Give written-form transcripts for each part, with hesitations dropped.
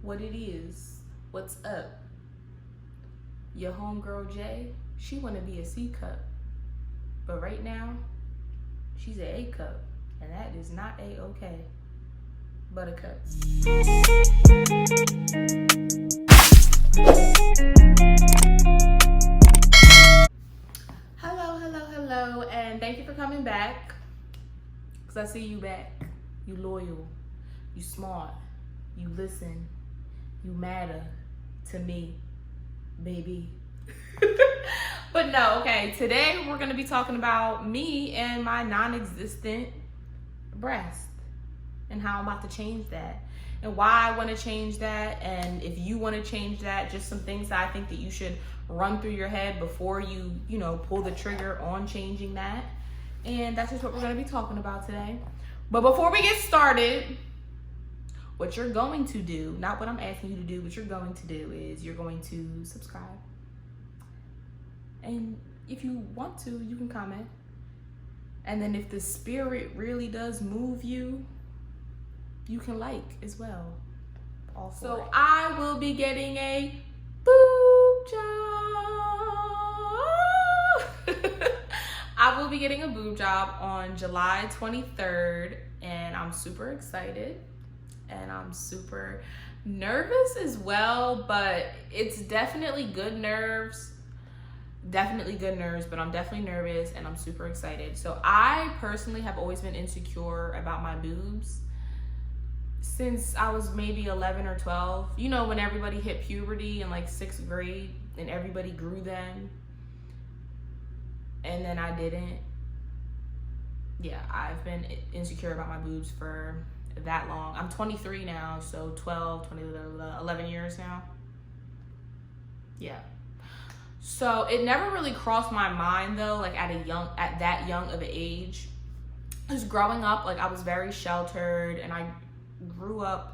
what it is, what's up. Your homegirl Jay, she wanna be a C cup, but right now, she's an A cup, and that is not A-okay. Buttercups. Hello, and thank you for coming back. Cause I see you back. You loyal, you smart, you listen, you matter to me, baby. But no, okay, today we're gonna be talking about me and my non-existent breast and how I'm about to change that and why I want to change that, and if you want to change that, just some things that I think that you should run through your head before you pull the trigger on changing that. And that's just what we're going to be talking about today. But before we get started, what you're going to do, not what I'm asking you to do, what you're going to do is you're going to subscribe. And if you want to, you can comment. And then if the spirit really does move you, you can like as well. Also, I will be getting a boob job. I will be getting a boob job on July 23rd, and I'm super excited and I'm super nervous as well, but it's definitely good nerves. Definitely good nerves, but I'm definitely nervous and I'm super excited. So I personally have always been insecure about my boobs since I was maybe 11 or 12. You know, when everybody hit puberty in like 6th grade and everybody grew them and then I didn't. Yeah, I've been insecure about my boobs for that long. I'm 23 now, so 11 years now. Yeah. So it never really crossed my mind though, like at that young of an age. Because growing up, like I was very sheltered and I grew up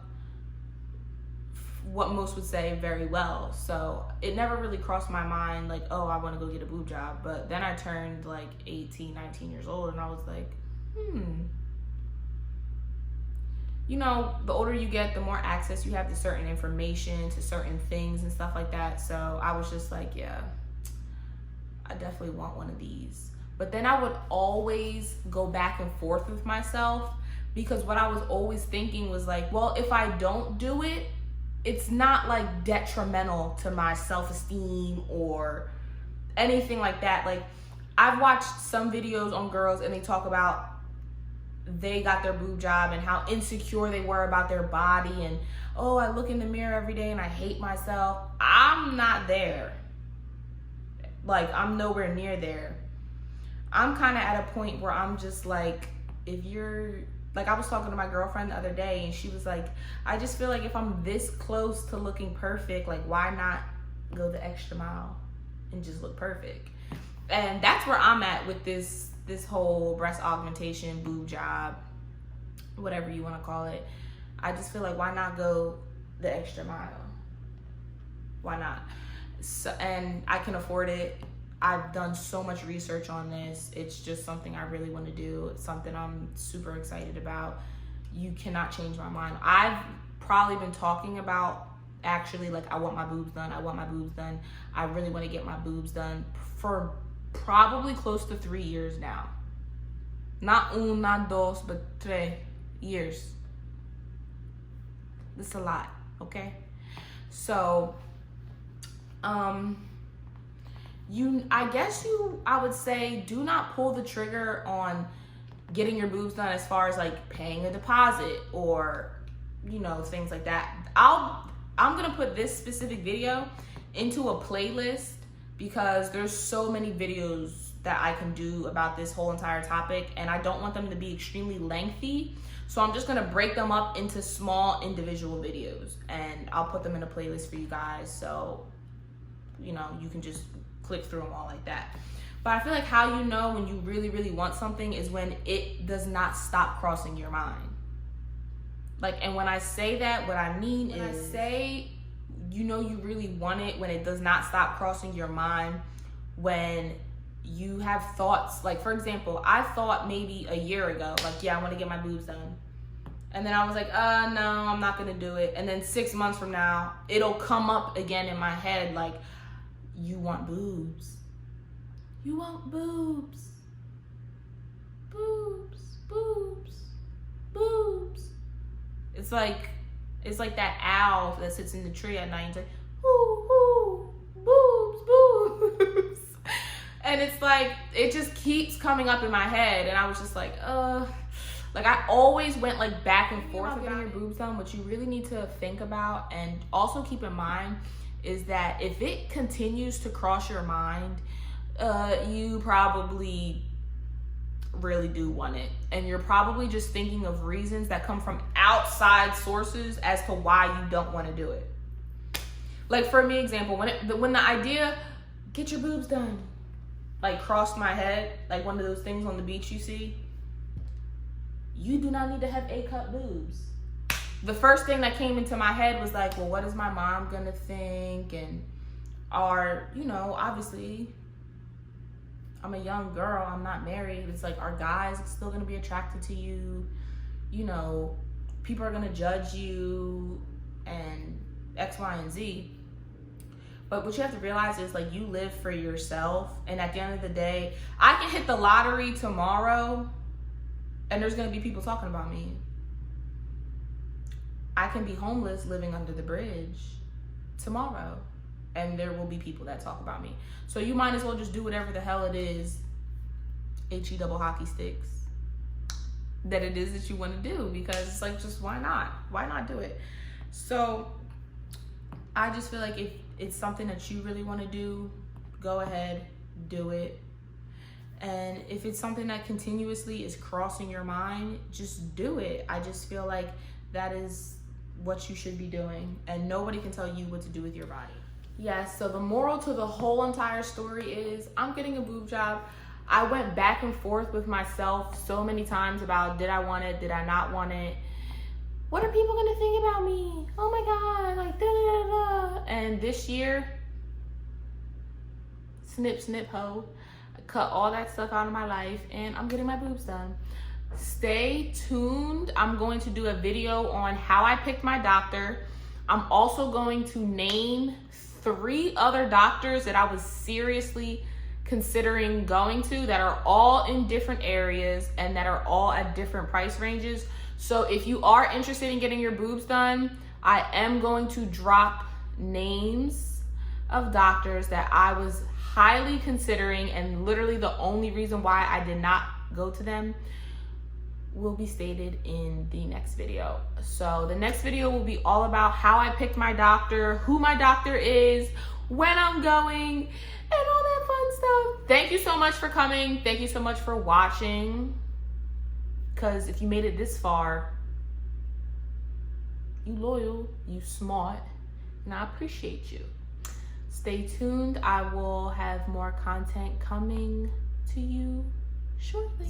what most would say very well. So it never really crossed my mind like, oh, I want to go get a boob job. But then I turned like 18, 19 years old and I was like, you know, the older you get, the more access you have to certain information, to certain things and stuff like that. So I was just like, yeah, I definitely want one of these. But then I would always go back and forth with myself, because what I was always thinking was like, well, if I don't do it, it's not like detrimental to my self-esteem or anything like that. Like I've watched some videos on girls and they talk about they got their boob job and how insecure they were about their body and, oh, I look in the mirror every day and I hate myself. I'm not there. Like I'm nowhere near there. I'm kind of at a point where I'm just like, if you're like, I was talking to my girlfriend the other day and she was like, I just feel like if I'm this close to looking perfect, like why not go the extra mile and just look perfect? And that's where I'm at with this whole breast augmentation, boob job, whatever you want to call it. I just feel like why not go the extra mile? Why not? So, and I can afford it. I've done so much research on this. It's just something I really want to do. It's something I'm super excited about. You cannot change my mind. I've probably been talking about actually like I want my boobs done. I want my boobs done. I really want to get my boobs done for probably close to 3 years now. Not un, not dos, but 3 years. That's a lot, okay? So, I would say do not pull the trigger on getting your boobs done as far as like paying a deposit or, things like that. I'm gonna put this specific video into a playlist because there's so many videos that I can do about this whole entire topic and I don't want them to be extremely lengthy. So I'm just gonna break them up into small individual videos and I'll put them in a playlist for you guys. So, you can just click through them all like that. But I feel like how you know when you really, really want something is when it does not stop crossing your mind. Like, and when I say that, what I mean is, I say, you really want it when it does not stop crossing your mind, when you have thoughts, like, for example, I thought maybe a year ago, like, yeah, I want to get my boobs done. And then I was like, no, I'm not gonna do it. And then 6 months from now, it'll come up again in my head like, you want boobs. You want boobs. Boobs, boobs, boobs. It's like that owl that sits in the tree at night and it's like, ooh, ooh, boobs, boobs. And it's like, it just keeps coming up in my head. And I was just like, like I always went like back and forth about getting your boobs done. What you really need to think about and also keep in mind is that if it continues to cross your mind, you probably really do want it. And you're probably just thinking of reasons that come from outside sources as to why you don't want to do it. Like for me, example, when the idea, get your boobs done, like crossed my head, like one of those things on the beach you see, you do not need to have A-cup boobs. The first thing that came into my head was like, well, what is my mom gonna think? And obviously, I'm a young girl, I'm not married. It's like, are guys still gonna be attracted to you? People are gonna judge you and X, Y, and Z. But what you have to realize is like, you live for yourself. And at the end of the day, I can hit the lottery tomorrow and there's gonna be people talking about me. I can be homeless living under the bridge tomorrow and there will be people that talk about me. So you might as well just do whatever the hell it is, HE double hockey sticks, that it is that you want to do, because it's like, just why not? Why not do it? So I just feel like if it's something that you really want to do, go ahead, do it. And if it's something that continuously is crossing your mind, just do it. I just feel like that is what you should be doing, and nobody can tell you what to do with your body. Yes, so the moral to the whole entire story is I'm getting a boob job. I went back and forth with myself so many times about, did I want it? Did I not want it? What are people gonna think about me? Oh my God, like da da da da. And this year, snip, snip, ho. I cut all that stuff out of my life and I'm getting my boobs done. Stay tuned. I'm going to do a video on how I picked my doctor. I'm also going to name 3 other doctors that I was seriously considering going to, that are all in different areas and that are all at different price ranges. So if you are interested in getting your boobs done, I am going to drop names of doctors that I was highly considering, and literally the only reason why I did not go to them will be stated in the next video. So the next video will be all about how I picked my doctor, who my doctor is, when I'm going, and all that fun stuff. Thank you so much for coming. Thank you so much for watching. Because if you made it this far, you loyal, you smart, and I appreciate you. Stay tuned. I will have more content coming to you shortly.